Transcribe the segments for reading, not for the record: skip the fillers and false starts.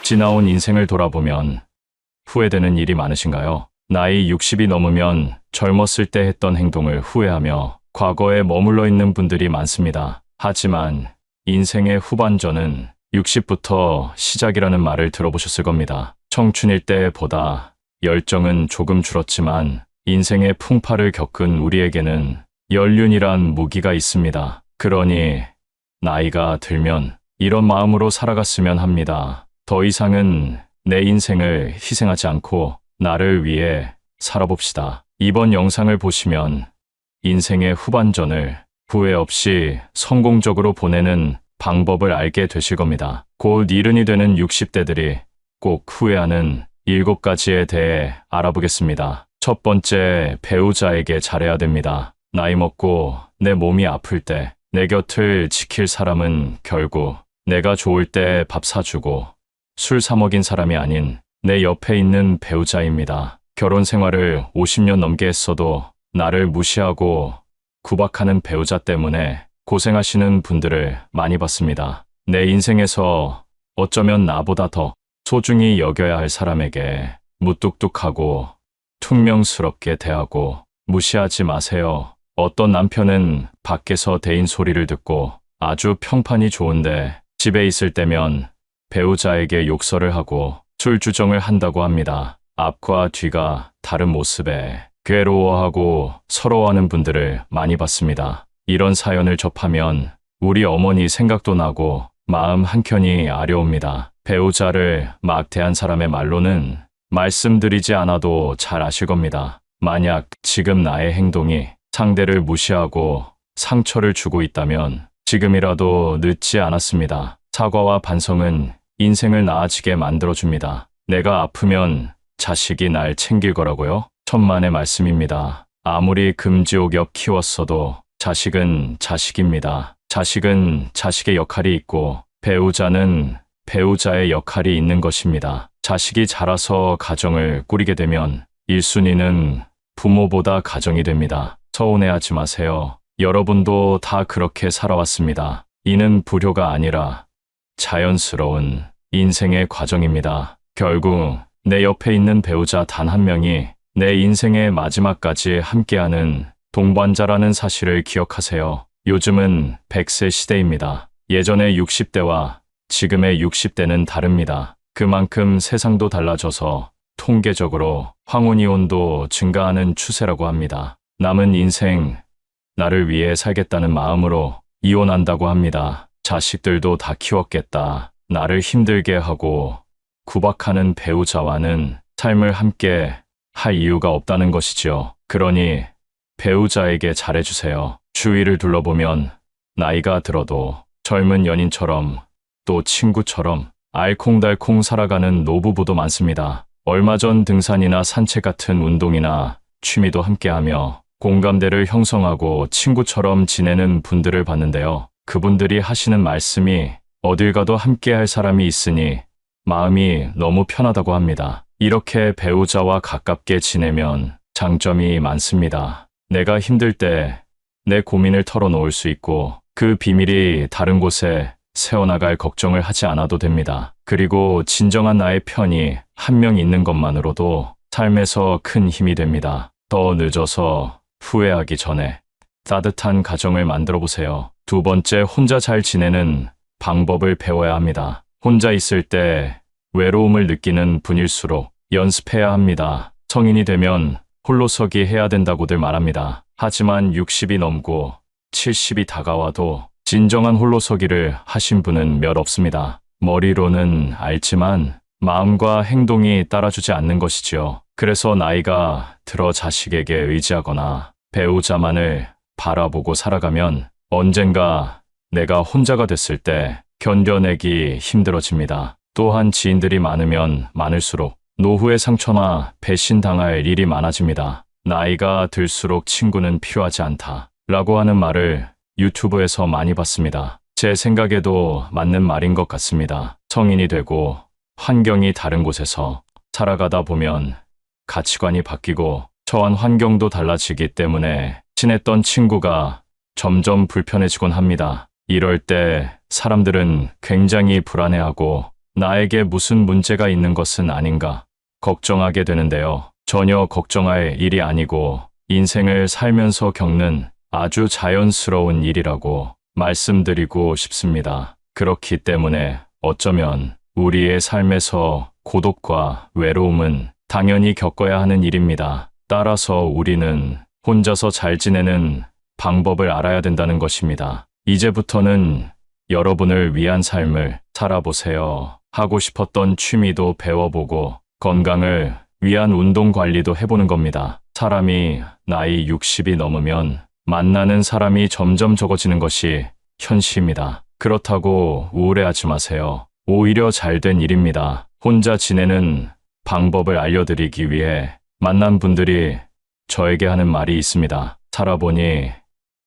지나온 인생을 돌아보면 후회되는 일이 많으신가요? 나이 60이 넘으면 젊었을 때 했던 행동을 후회하며 과거에 머물러 있는 분들이 많습니다. 하지만 인생의 후반전은 60부터 시작이라는 말을 들어보셨을 겁니다. 청춘일 때보다 열정은 조금 줄었지만 인생의 풍파를 겪은 우리에게는 연륜이란 무기가 있습니다. 그러니 나이가 들면 이런 마음으로 살아갔으면 합니다. 더 이상은 내 인생을 희생하지 않고 나를 위해 살아봅시다. 이번 영상을 보시면 인생의 후반전을 후회 없이 성공적으로 보내는 방법을 알게 되실 겁니다. 곧 이른이 되는 60대들이 꼭 후회하는 7가지에 대해 알아보겠습니다. 첫 번째, 배우자에게 잘해야 됩니다. 나이 먹고 내 몸이 아플 때 내 곁을 지킬 사람은 결국 내가 좋을 때 밥 사주고 술 사 먹인 사람이 아닌 내 옆에 있는 배우자입니다. 결혼 생활을 50년 넘게 했어도 나를 무시하고 구박하는 배우자 때문에 고생하시는 분들을 많이 봤습니다. 내 인생에서 어쩌면 나보다 더 소중히 여겨야 할 사람에게 무뚝뚝하고 퉁명스럽게 대하고 무시하지 마세요. 어떤 남편은 밖에서 대인 소리를 듣고 아주 평판이 좋은데 집에 있을 때면 배우자에게 욕설을 하고 술주정을 한다고 합니다. 앞과 뒤가 다른 모습에 괴로워하고 서러워하는 분들을 많이 봤습니다. 이런 사연을 접하면 우리 어머니 생각도 나고 마음 한켠이 아려옵니다. 배우자를 막 대한 사람의 말로는 말씀드리지 않아도 잘 아실 겁니다. 만약 지금 나의 행동이 상대를 무시하고 상처를 주고 있다면 지금이라도 늦지 않았습니다. 사과와 반성은 인생을 나아지게 만들어줍니다. 내가 아프면 자식이 날 챙길 거라고요? 천만의 말씀입니다. 아무리 금지옥엽 키웠어도 자식은 자식입니다. 자식은 자식의 역할이 있고 배우자는 배우자의 역할이 있는 것입니다. 자식이 자라서 가정을 꾸리게 되면 1순위는 부모보다 가정이 됩니다. 서운해하지 마세요. 여러분도 다 그렇게 살아왔습니다. 이는 불효가 아니라 자연스러운 인생의 과정입니다. 결국 내 옆에 있는 배우자 단 한 명이 내 인생의 마지막까지 함께하는 동반자라는 사실을 기억하세요. 요즘은 100세 시대입니다. 예전의 60대와 지금의 60대는 다릅니다. 그만큼 세상도 달라져서 통계적으로 황혼이혼도 증가하는 추세라고 합니다. 남은 인생 나를 위해 살겠다는 마음으로 이혼한다고 합니다. 자식들도 다 키웠겠다. 나를 힘들게 하고 구박하는 배우자와는 삶을 함께 할 이유가 없다는 것이지요. 그러니 배우자에게 잘해주세요. 주위를 둘러보면 나이가 들어도 젊은 연인처럼 또 친구처럼 알콩달콩 살아가는 노부부도 많습니다. 얼마 전 등산이나 산책 같은 운동이나 취미도 함께하며 공감대를 형성하고 친구처럼 지내는 분들을 봤는데요. 그분들이 하시는 말씀이 어딜 가도 함께할 사람이 있으니 마음이 너무 편하다고 합니다. 이렇게 배우자와 가깝게 지내면 장점이 많습니다. 내가 힘들 때 내 고민을 털어놓을 수 있고 그 비밀이 다른 곳에 새어나갈 걱정을 하지 않아도 됩니다. 그리고 진정한 나의 편이 한 명 있는 것만으로도 삶에서 큰 힘이 됩니다. 더 늦어서 후회하기 전에 따뜻한 가정을 만들어 보세요. 두 번째, 혼자 잘 지내는 방법을 배워야 합니다. 혼자 있을 때 외로움을 느끼는 분일수록 연습해야 합니다. 성인이 되면 홀로서기 해야 된다고들 말합니다. 하지만 60이 넘고 70이 다가와도 진정한 홀로서기를 하신 분은 몇 없습니다. 머리로는 알지만 마음과 행동이 따라주지 않는 것이지요. 그래서 나이가 들어 자식에게 의지하거나 배우자만을 바라보고 살아가면 언젠가 내가 혼자가 됐을 때 견뎌내기 힘들어집니다. 또한 지인들이 많으면 많을수록 노후의 상처나 배신당할 일이 많아집니다. 나이가 들수록 친구는 필요하지 않다 라고 하는 말을 유튜브에서 많이 봤습니다. 제 생각에도 맞는 말인 것 같습니다. 성인이 되고 환경이 다른 곳에서 살아가다 보면 가치관이 바뀌고 처한 환경도 달라지기 때문에 친했던 친구가 점점 불편해지곤 합니다. 이럴 때 사람들은 굉장히 불안해하고 나에게 무슨 문제가 있는 것은 아닌가 걱정하게 되는데요. 전혀 걱정할 일이 아니고 인생을 살면서 겪는 아주 자연스러운 일이라고 말씀드리고 싶습니다. 그렇기 때문에 어쩌면 우리의 삶에서 고독과 외로움은 당연히 겪어야 하는 일입니다. 따라서 우리는 혼자서 잘 지내는 방법을 알아야 된다는 것입니다. 이제부터는 여러분을 위한 삶을 살아보세요. 하고 싶었던 취미도 배워보고 건강을 위한 운동 관리도 해보는 겁니다. 사람이 나이 60이 넘으면 만나는 사람이 점점 적어지는 것이 현실입니다. 그렇다고 우울해하지 마세요. 오히려 잘된 일입니다. 혼자 지내는 방법을 알려드리기 위해 만난 분들이 저에게 하는 말이 있습니다. 살아보니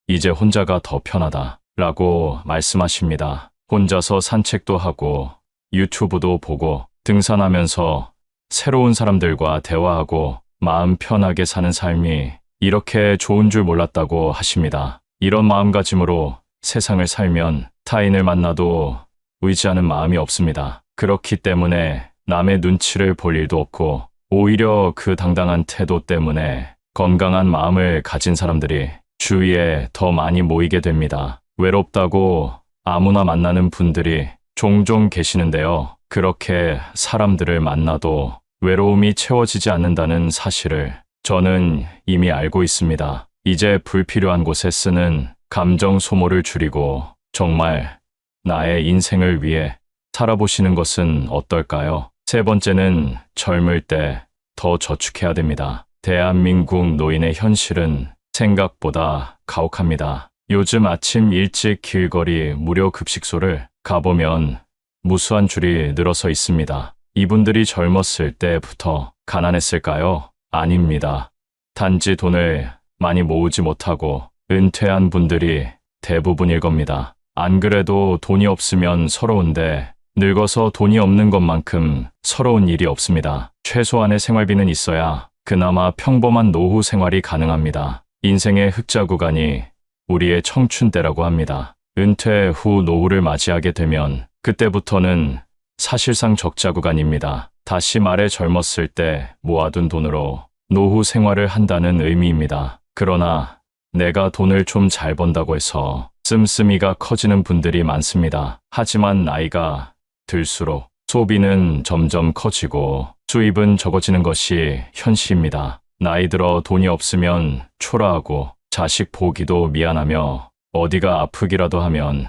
이제 혼자가 더 편하다 라고 말씀하십니다. 혼자서 산책도 하고 유튜브도 보고 등산하면서 새로운 사람들과 대화하고 마음 편하게 사는 삶이 이렇게 좋은 줄 몰랐다고 하십니다. 이런 마음가짐으로 세상을 살면 타인을 만나도 의지하는 마음이 없습니다. 그렇기 때문에 남의 눈치를 볼 일도 없고 오히려 그 당당한 태도 때문에 건강한 마음을 가진 사람들이 주위에 더 많이 모이게 됩니다. 외롭다고 아무나 만나는 분들이 종종 계시는데요. 그렇게 사람들을 만나도 외로움이 채워지지 않는다는 사실을 저는 이미 알고 있습니다. 이제 불필요한 곳에 쓰는 감정 소모를 줄이고 정말 나의 인생을 위해 살아보시는 것은 어떨까요? 세 번째는 젊을 때 더 저축해야 됩니다. 대한민국 노인의 현실은 생각보다 가혹합니다. 요즘 아침 일찍 길거리 무료 급식소를 가보면 무수한 줄이 늘어서 있습니다. 이분들이 젊었을 때부터 가난했을까요? 아닙니다. 단지 돈을 많이 모으지 못하고 은퇴한 분들이 대부분일 겁니다. 안 그래도 돈이 없으면 서러운데 늙어서 돈이 없는 것만큼 서러운 일이 없습니다. 최소한의 생활비는 있어야 그나마 평범한 노후 생활이 가능합니다. 인생의 흑자 구간이 우리의 청춘 때라고 합니다. 은퇴 후 노후를 맞이하게 되면 그때부터는 사실상 적자 구간입니다. 다시 말해 젊었을 때 모아둔 돈으로 노후 생활을 한다는 의미입니다. 그러나 내가 돈을 좀 잘 번다고 해서 씀씀이가 커지는 분들이 많습니다. 하지만 나이가 들수록 소비는 점점 커지고 수입은 적어지는 것이 현실입니다. 나이 들어 돈이 없으면 초라하고 자식 보기도 미안하며 어디가 아프기라도 하면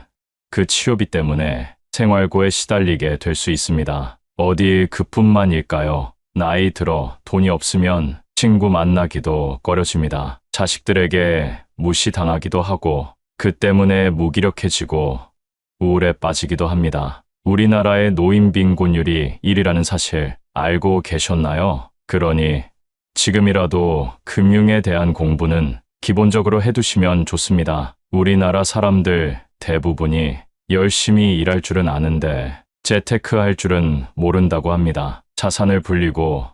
그 치료비 때문에 생활고에 시달리게 될 수 있습니다. 어디 그뿐만일까요? 나이 들어 돈이 없으면 친구 만나기도 꺼려집니다. 자식들에게 무시당하기도 하고 그 때문에 무기력해지고 우울에 빠지기도 합니다. 우리나라의 노인 빈곤율이 1위라는 사실 알고 계셨나요? 그러니 지금이라도 금융에 대한 공부는 기본적으로 해두시면 좋습니다. 우리나라 사람들 대부분이 열심히 일할 줄은 아는데 재테크할 줄은 모른다고 합니다. 자산을 불리고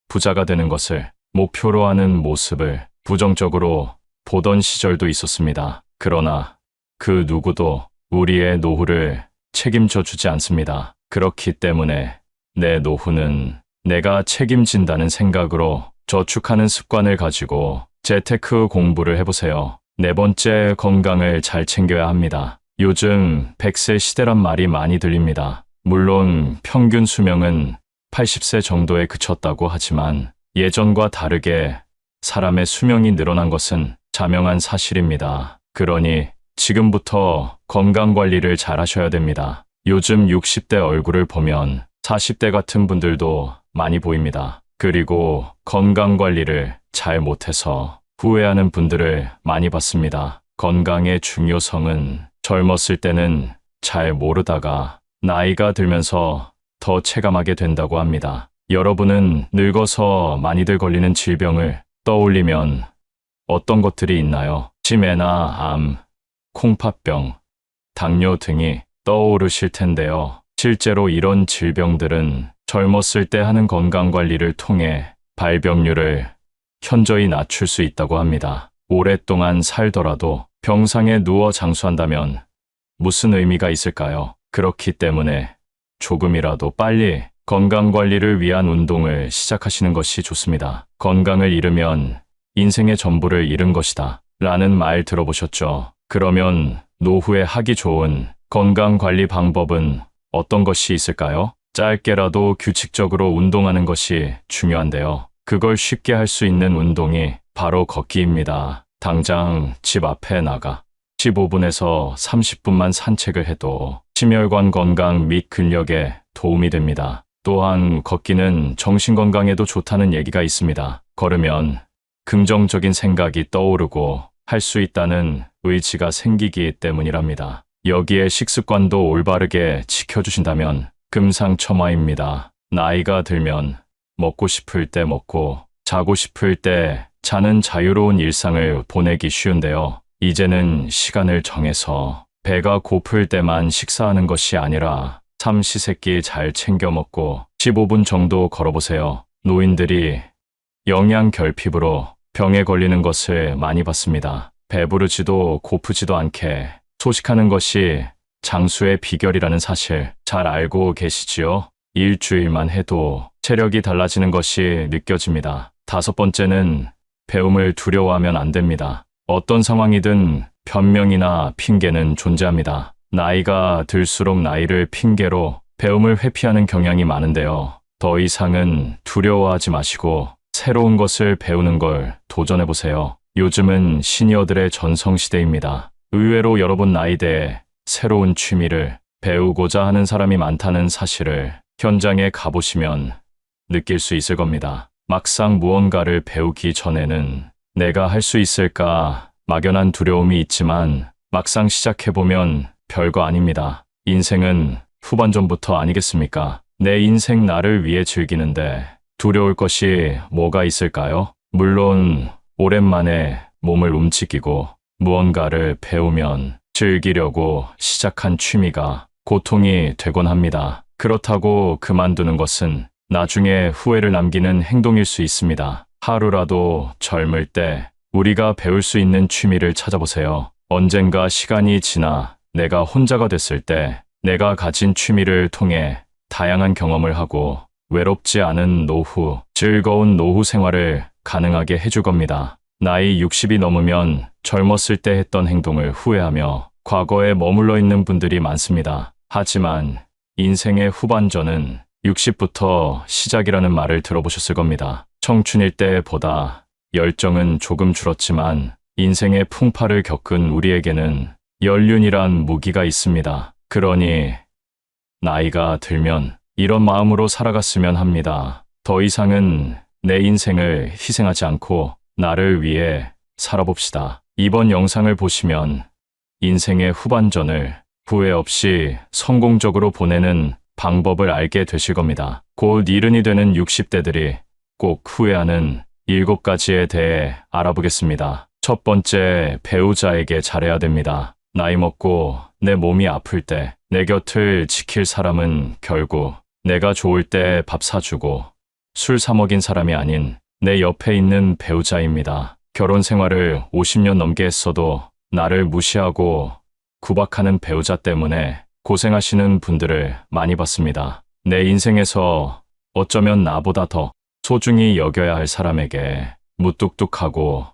부자가 되는 것을 목표로 하는 모습을 부정적으로 보던 시절도 있었습니다. 그러나 그 누구도 우리의 노후를 책임져 주지 않습니다. 그렇기 때문에 내 노후는 내가 책임진다는 생각으로 저축하는 습관을 가지고 재테크 공부를 해보세요. 네 번째, 건강을 잘 챙겨야 합니다. 요즘 100세 시대란 말이 많이 들립니다. 물론 평균 수명은 80세 정도에 그쳤다고 하지만 예전과 다르게 사람의 수명이 늘어난 것은 자명한 사실입니다. 그러니 지금부터 건강관리를 잘 하셔야 됩니다. 요즘 60대 얼굴을 보면 40대 같은 분들도 많이 보입니다. 그리고 건강관리를 잘 못해서 후회하는 분들을 많이 봤습니다. 건강의 중요성은 젊었을 때는 잘 모르다가 나이가 들면서 더 체감하게 된다고 합니다. 여러분은 늙어서 많이들 걸리는 질병을 떠올리면 어떤 것들이 있나요? 치매나 암, 콩팥병, 당뇨 등이 떠오르실 텐데요. 실제로 이런 질병들은 젊었을 때 하는 건강관리를 통해 발병률을 현저히 낮출 수 있다고 합니다. 오랫동안 살더라도 병상에 누워 장수한다면 무슨 의미가 있을까요? 그렇기 때문에 조금이라도 빨리 건강관리를 위한 운동을 시작하시는 것이 좋습니다. 건강을 잃으면 인생의 전부를 잃은 것이다. 라는 말 들어보셨죠? 그러면 노후에 하기 좋은 건강관리 방법은 어떤 것이 있을까요? 짧게라도 규칙적으로 운동하는 것이 중요한데요. 그걸 쉽게 할 수 있는 운동이 바로 걷기입니다. 당장 집 앞에 나가 15분에서 30분만 산책을 해도 심혈관 건강 및 근력에 도움이 됩니다. 또한 걷기는 정신건강에도 좋다는 얘기가 있습니다. 걸으면 긍정적인 생각이 떠오르고 할 수 있다는 의지가 생기기 때문이랍니다. 여기에 식습관도 올바르게 지켜주신다면 금상첨화입니다. 나이가 들면 먹고 싶을 때 먹고 자고 싶을 때 자는 자유로운 일상을 보내기 쉬운데요. 이제는 시간을 정해서 배가 고플 때만 식사하는 것이 아니라 삼시세끼 잘 챙겨 먹고 15분 정도 걸어보세요. 노인들이 영양 결핍으로 병에 걸리는 것을 많이 봤습니다. 배부르지도 고프지도 않게 소식하는 것이 장수의 비결이라는 사실 잘 알고 계시지요? 일주일만 해도 체력이 달라지는 것이 느껴집니다. 5번째는 배움을 두려워하면 안 됩니다. 어떤 상황이든 변명이나 핑계는 존재합니다. 나이가 들수록 나이를 핑계로 배움을 회피하는 경향이 많은데요. 더 이상은 두려워하지 마시고 새로운 것을 배우는 걸 도전해보세요. 요즘은 시니어들의 전성시대입니다. 의외로 여러분 나이대에 새로운 취미를 배우고자 하는 사람이 많다는 사실을 현장에 가보시면 느낄 수 있을 겁니다. 막상 무언가를 배우기 전에는 내가 할 수 있을까 막연한 두려움이 있지만 막상 시작해보면 별거 아닙니다. 인생은 후반전부터 아니겠습니까? 내 인생 나를 위해 즐기는데 두려울 것이 뭐가 있을까요? 물론 오랜만에 몸을 움직이고 무언가를 배우면 즐기려고 시작한 취미가 고통이 되곤 합니다. 그렇다고 그만두는 것은 나중에 후회를 남기는 행동일 수 있습니다. 하루라도 젊을 때 우리가 배울 수 있는 취미를 찾아보세요. 언젠가 시간이 지나 내가 혼자가 됐을 때 내가 가진 취미를 통해 다양한 경험을 하고 외롭지 않은 노후, 즐거운 노후 생활을 가능하게 해줄 겁니다. 나이 60이 넘으면 젊었을 때 했던 행동을 후회하며 과거에 머물러 있는 분들이 많습니다. 하지만 인생의 후반전은 60부터 시작이라는 말을 들어보셨을 겁니다. 청춘일 때보다 열정은 조금 줄었지만 인생의 풍파를 겪은 우리에게는 연륜이란 무기가 있습니다. 그러니 나이가 들면 이런 마음으로 살아갔으면 합니다. 더 이상은 내 인생을 희생하지 않고 나를 위해 살아봅시다. 이번 영상을 보시면 인생의 후반전을 후회 없이 성공적으로 보내는 방법을 알게 되실 겁니다. 곧 이른이 되는 60대들이 꼭 후회하는 7가지에 대해 알아보겠습니다. 첫 번째, 배우자에게 잘해야 됩니다. 나이 먹고 내 몸이 아플 때 내 곁을 지킬 사람은 결국 내가 좋을 때 밥 사주고 술 사 먹인 사람이 아닌 내 옆에 있는 배우자입니다. 결혼 생활을 50년 넘게 했어도 나를 무시하고 구박하는 배우자 때문에 고생하시는 분들을 많이 봤습니다. 내 인생에서 어쩌면 나보다 더 소중히 여겨야 할 사람에게 무뚝뚝하고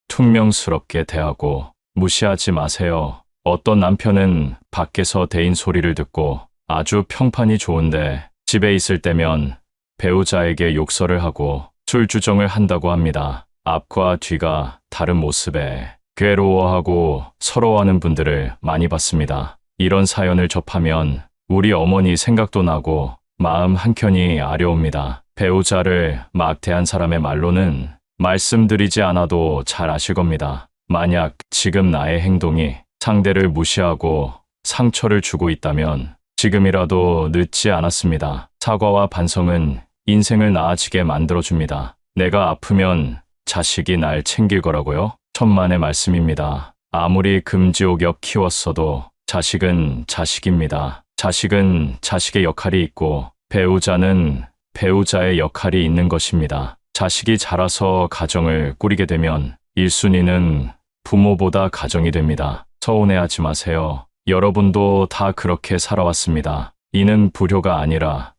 퉁명스럽게 대하고 무시하지 마세요. 어떤 남편은 밖에서 대인 소리를 듣고 아주 평판이 좋은데 집에 있을 때면 배우자에게 욕설을 하고 술주정을 한다고 합니다. 앞과 뒤가 다른 모습에 괴로워하고 서러워하는 분들을 많이 봤습니다. 이런 사연을 접하면 우리 어머니 생각도 나고 마음 한켠이 아려옵니다. 배우자를 막 대한 사람의 말로는 말씀드리지 않아도 잘 아실 겁니다. 만약 지금 나의 행동이 상대를 무시하고 상처를 주고 있다면 지금이라도 늦지 않았습니다. 사과와 반성은 인생을 나아지게 만들어줍니다. 내가 아프면 자식이 날 챙길 거라고요? 천만의 말씀입니다. 아무리 금지옥엽 키웠어도 자식은 자식입니다. 자식은 자식의 역할이 있고 배우자는 배우자의 역할이 있는 것입니다. 자식이 자라서 가정을 꾸리게 되면 1순위는 부모보다 가정이 됩니다. 서운해하지 마세요. 여러분도 다 그렇게 살아왔습니다. 이는 불효가 아니라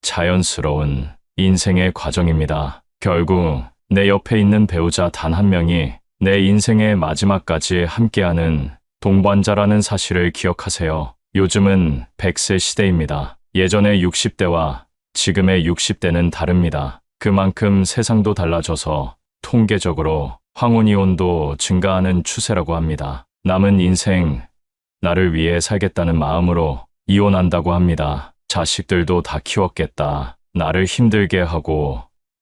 자연스러운 인생의 과정입니다. 결국 내 옆에 있는 배우자 단 한 명이 내 인생의 마지막까지 함께하는 동반자라는 사실을 기억하세요. 요즘은 100세 시대입니다. 예전의 60대와 지금의 60대는 다릅니다. 그만큼 세상도 달라져서 통계적으로 황혼이혼도 증가하는 추세라고 합니다. 남은 인생, 나를 위해 살겠다는 마음으로 이혼한다고 합니다. 자식들도 다 키웠겠다. 나를 힘들게 하고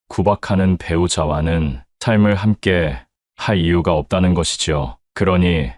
구박하는 배우자와는 삶을 함께 할 이유가 없다는 것이지요. 그러니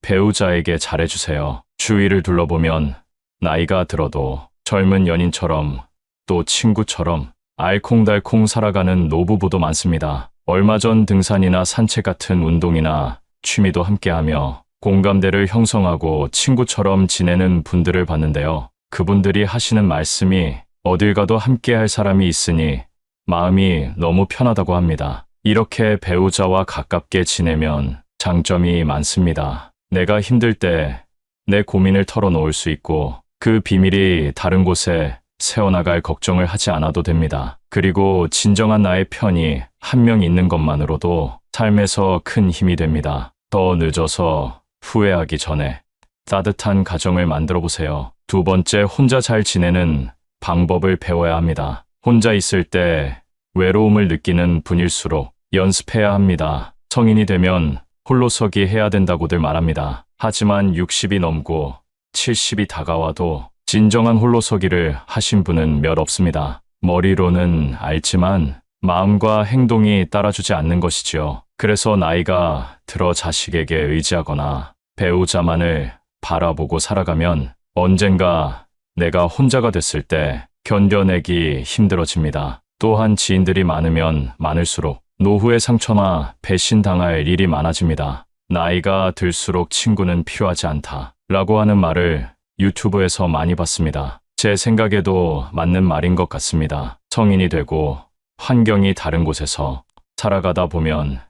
배우자에게 잘해주세요. 주위를 둘러보면 나이가 들어도 젊은 연인처럼 또 친구처럼 알콩달콩 살아가는 노부부도 많습니다. 얼마 전 등산이나 산책 같은 운동이나 취미도 함께하며 공감대를 형성하고 친구처럼 지내는 분들을 봤는데요. 그분들이 하시는 말씀이 어딜 가도 함께할 사람이 있으니 마음이 너무 편하다고 합니다. 이렇게 배우자와 가깝게 지내면 장점이 많습니다. 내가 힘들 때 내 고민을 털어놓을 수 있고 그 비밀이 다른 곳에 새어나갈 걱정을 하지 않아도 됩니다. 그리고 진정한 나의 편이 한 명 있는 것만으로도 삶에서 큰 힘이 됩니다. 더 늦어서 후회하기 전에 따뜻한 가정을 만들어 보세요. 두 번째, 혼자 잘 지내는 방법을 배워야 합니다. 혼자 있을 때 외로움을 느끼는 분일수록 연습해야 합니다. 성인이 되면 홀로서기 해야 된다고들 말합니다. 하지만 60이 넘고 70이 다가와도 진정한 홀로서기를 하신 분은 몇 없습니다. 머리로는 알지만 마음과 행동이 따라주지 않는 것이지요. 그래서 나이가 들어 자식에게 의지하거나 배우자만을 바라보고 살아가면 언젠가 내가 혼자가 됐을 때 견뎌내기 힘들어집니다. 또한 지인들이 많으면 많을수록 노후의 상처나 배신당할 일이 많아집니다. 나이가 들수록 친구는 필요하지 않다 라고 하는 말을 유튜브에서 많이 봤습니다. 제 생각에도 맞는 말인 것 같습니다. 성인이 되고 환경이 다른 곳에서 살아가다 보면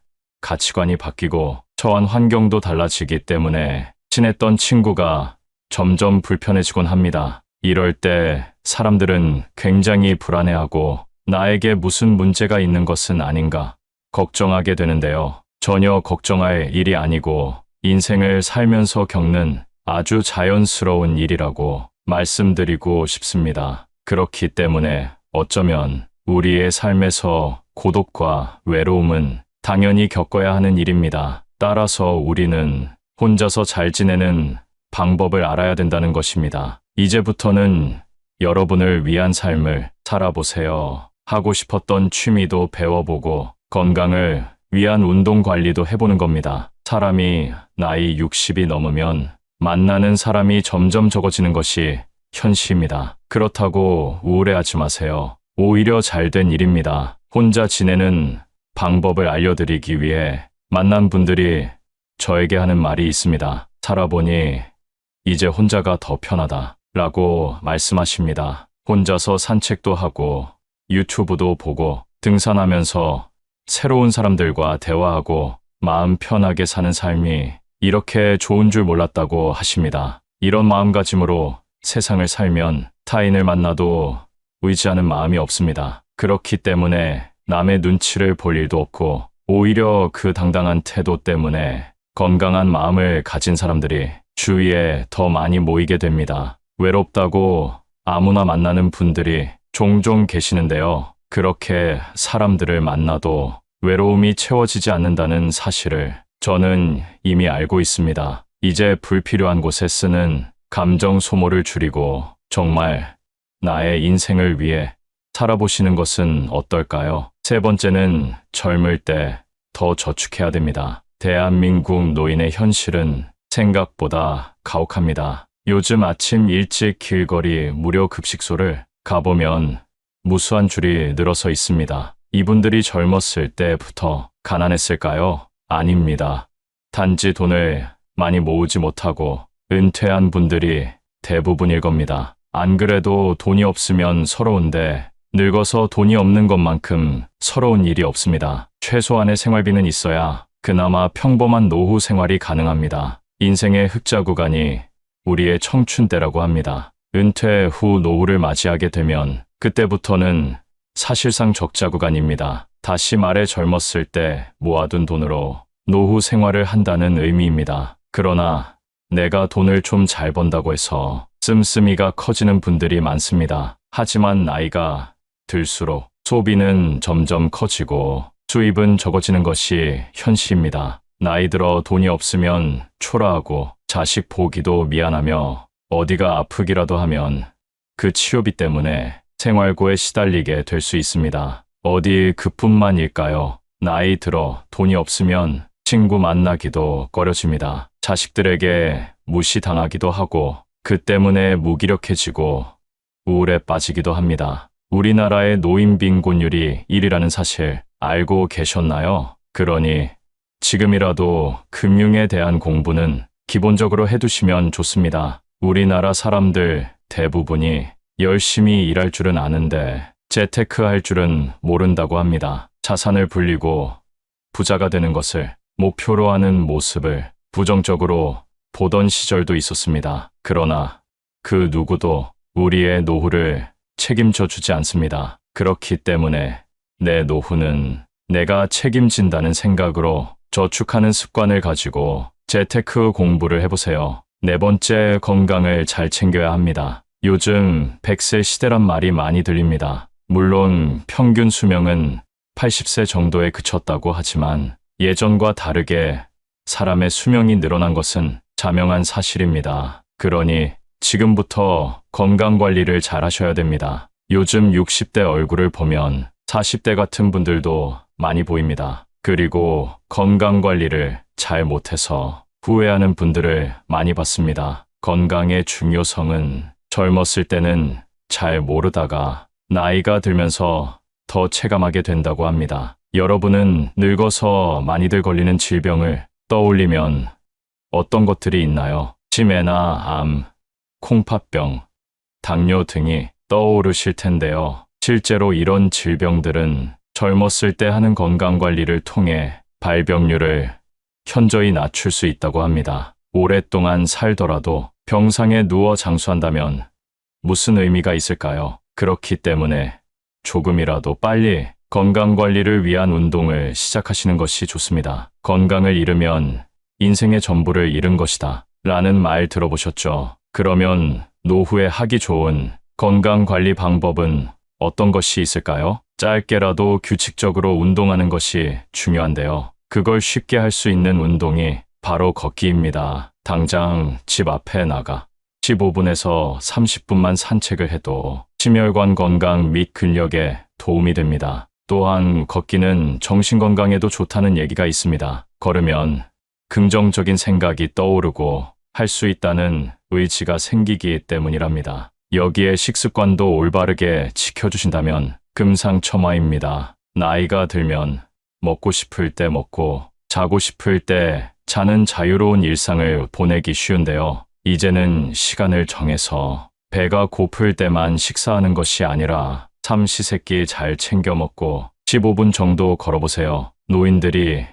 가치관이 바뀌고 처한 환경도 달라지기 때문에 친했던 친구가 점점 불편해지곤 합니다. 이럴 때 사람들은 굉장히 불안해하고 나에게 무슨 문제가 있는 것은 아닌가 걱정하게 되는데요. 전혀 걱정할 일이 아니고 인생을 살면서 겪는 아주 자연스러운 일이라고 말씀드리고 싶습니다. 그렇기 때문에 어쩌면 우리의 삶에서 고독과 외로움은 당연히 겪어야 하는 일입니다. 따라서 우리는 혼자서 잘 지내는 방법을 알아야 된다는 것입니다. 이제부터는 여러분을 위한 삶을 살아보세요. 하고 싶었던 취미도 배워보고 건강을 위한 운동 관리도 해보는 겁니다. 사람이 나이 60이 넘으면 만나는 사람이 점점 적어지는 것이 현실입니다. 그렇다고 우울해하지 마세요. 오히려 잘된 일입니다. 혼자 지내는 방법을 알려드리기 위해 만난 분들이 저에게 하는 말이 있습니다. 살아보니 이제 혼자가 더 편하다 라고 말씀하십니다. 혼자서 산책도 하고 유튜브도 보고 등산하면서 새로운 사람들과 대화하고 마음 편하게 사는 삶이 이렇게 좋은 줄 몰랐다고 하십니다. 이런 마음가짐으로 세상을 살면 타인을 만나도 의지하는 마음이 없습니다. 그렇기 때문에 남의 눈치를 볼 일도 없고 오히려 그 당당한 태도 때문에 건강한 마음을 가진 사람들이 주위에 더 많이 모이게 됩니다. 외롭다고 아무나 만나는 분들이 종종 계시는데요. 그렇게 사람들을 만나도 외로움이 채워지지 않는다는 사실을 저는 이미 알고 있습니다. 이제 불필요한 곳에 쓰는 감정 소모를 줄이고 정말 나의 인생을 위해 살아보시는 것은 어떨까요? 세 번째는 젊을 때 더 저축해야 됩니다. 대한민국 노인의 현실은 생각보다 가혹합니다. 요즘 아침 일찍 길거리 무료 급식소를 가보면 무수한 줄이 늘어서 있습니다. 이분들이 젊었을 때부터 가난했을까요? 아닙니다. 단지 돈을 많이 모으지 못하고 은퇴한 분들이 대부분일 겁니다. 안 그래도 돈이 없으면 서러운데 늙어서 돈이 없는 것만큼 서러운 일이 없습니다. 최소한의 생활비는 있어야 그나마 평범한 노후 생활이 가능합니다. 인생의 흑자 구간이 우리의 청춘 때라고 합니다. 은퇴 후 노후를 맞이하게 되면 그때부터는 사실상 적자 구간입니다. 다시 말해 젊었을 때 모아둔 돈으로 노후 생활을 한다는 의미입니다. 그러나 내가 돈을 좀 잘 번다고 해서 씀씀이가 커지는 분들이 많습니다. 하지만 나이가 들수록 소비는 점점 커지고 수입은 적어지는 것이 현실입니다. 나이 들어 돈이 없으면 초라하고 자식 보기도 미안하며 어디가 아프기라도 하면 그 치료비 때문에 생활고에 시달리게 될 수 있습니다. 어디 그뿐만일까요? 나이 들어 돈이 없으면 친구 만나기도 꺼려집니다. 자식들에게 무시당하기도 하고 그 때문에 무기력해지고 우울에 빠지기도 합니다. 우리나라의 노인 빈곤율이 1위라는 사실 알고 계셨나요? 그러니 지금이라도 금융에 대한 공부는 기본적으로 해두시면 좋습니다. 우리나라 사람들 대부분이 열심히 일할 줄은 아는데 재테크할 줄은 모른다고 합니다. 자산을 불리고 부자가 되는 것을 목표로 하는 모습을 부정적으로 보던 시절도 있었습니다. 그러나 그 누구도 우리의 노후를 책임져 주지 않습니다. 그렇기 때문에 내 노후는 내가 책임진다는 생각으로 저축하는 습관을 가지고 재테크 공부를 해보세요. 네 번째, 건강을 잘 챙겨야 합니다. 요즘 100세 시대란 말이 많이 들립니다. 물론 평균 수명은 80세 정도에 그쳤다고 하지만 예전과 다르게 사람의 수명이 늘어난 것은 자명한 사실입니다. 그러니 지금부터 건강관리를 잘 하셔야 됩니다. 요즘 60대 얼굴을 보면 40대 같은 분들도 많이 보입니다. 그리고 건강관리를 잘 못해서 후회하는 분들을 많이 봤습니다. 건강의 중요성은 젊었을 때는 잘 모르다가 나이가 들면서 더 체감하게 된다고 합니다. 여러분은 늙어서 많이들 걸리는 질병을 떠올리면 어떤 것들이 있나요? 치매나 암, 콩팥병, 당뇨 등이 떠오르실 텐데요. 실제로 이런 질병들은 젊었을 때 하는 건강관리를 통해 발병률을 현저히 낮출 수 있다고 합니다. 오랫동안 살더라도 병상에 누워 장수한다면 무슨 의미가 있을까요? 그렇기 때문에 조금이라도 빨리 건강관리를 위한 운동을 시작하시는 것이 좋습니다. 건강을 잃으면 인생의 전부를 잃은 것이다 라는 말 들어보셨죠? 그러면 노후에 하기 좋은 건강관리 방법은 어떤 것이 있을까요? 짧게라도 규칙적으로 운동하는 것이 중요한데요. 그걸 쉽게 할 수 있는 운동이 바로 걷기입니다. 당장 집 앞에 나가 15분에서 30분만 산책을 해도 심혈관 건강 및 근력에 도움이 됩니다. 또한 걷기는 정신건강에도 좋다는 얘기가 있습니다. 걸으면 긍정적인 생각이 떠오르고 할 수 있다는 의지가 생기기 때문이랍니다. 여기에 식습관도 올바르게 지켜주신다면 금상첨화입니다. 나이가 들면 먹고 싶을 때 먹고 자고 싶을 때 자는 자유로운 일상을 보내기 쉬운데요. 이제는 시간을 정해서 배가 고플 때만 식사하는 것이 아니라 삼시세끼 잘 챙겨 먹고 15분 정도 걸어보세요. 노인들이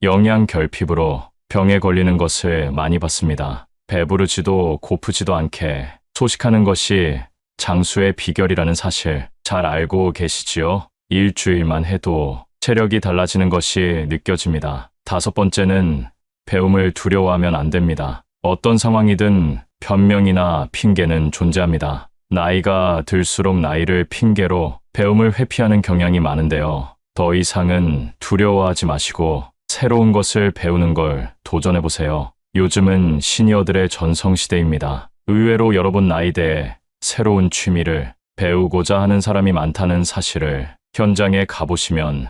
영양 결핍으로 병에 걸리는 것을 많이 봤습니다. 배부르지도 고프지도 않게 소식하는 것이 장수의 비결이라는 사실 잘 알고 계시지요? 일주일만 해도 체력이 달라지는 것이 느껴집니다. 다섯 번째는 배움을 두려워하면 안 됩니다. 어떤 상황이든 변명이나 핑계는 존재합니다. 나이가 들수록 나이를 핑계로 배움을 회피하는 경향이 많은데요. 더 이상은 두려워하지 마시고 새로운 것을 배우는 걸 도전해보세요. 요즘은 시니어들의 전성시대입니다. 의외로 여러분 나이대에 새로운 취미를 배우고자 하는 사람이 많다는 사실을 현장에 가보시면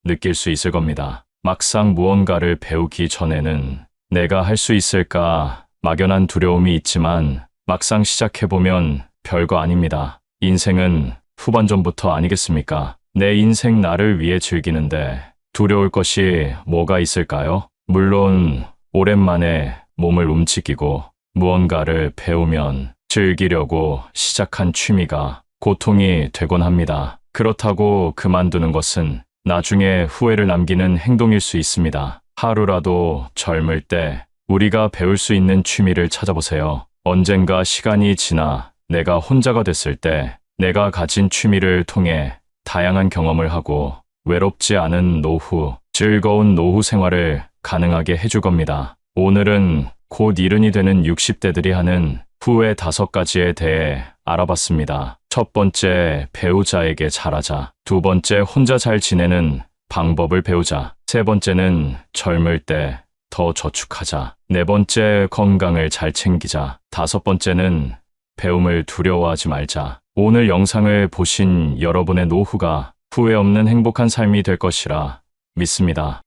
느낄 수 있을 겁니다. 막상 무언가를 배우기 전에는 내가 할 수 있을까 막연한 두려움이 있지만 막상 시작해보면 별거 아닙니다. 인생은 후반전부터 아니겠습니까? 내 인생 나를 위해 즐기는데 두려울 것이 뭐가 있을까요? 물론 오랜만에 몸을 움직이고 무언가를 배우면 즐기려고 시작한 취미가 고통이 되곤 합니다. 그렇다고 그만두는 것은 나중에 후회를 남기는 행동일 수 있습니다. 하루라도 젊을 때 우리가 배울 수 있는 취미를 찾아보세요. 언젠가 시간이 지나 내가 혼자가 됐을 때 내가 가진 취미를 통해 다양한 경험을 하고 외롭지 않은 노후, 즐거운 노후 생활을 가능하게 해줄 겁니다. 오늘은 곧 이른이 되는 60대들이 하는 후회 5가지에 대해 알아봤습니다. 첫 번째, 배우자에게 잘하자. 두 번째, 혼자 잘 지내는 방법을 배우자. 세 번째는 젊을 때 더 저축하자. 네 번째, 건강을 잘 챙기자. 다섯 번째는 배움을 두려워하지 말자. 오늘 영상을 보신 여러분의 노후가 후회 없는 행복한 삶이 될 것이라 믿습니다.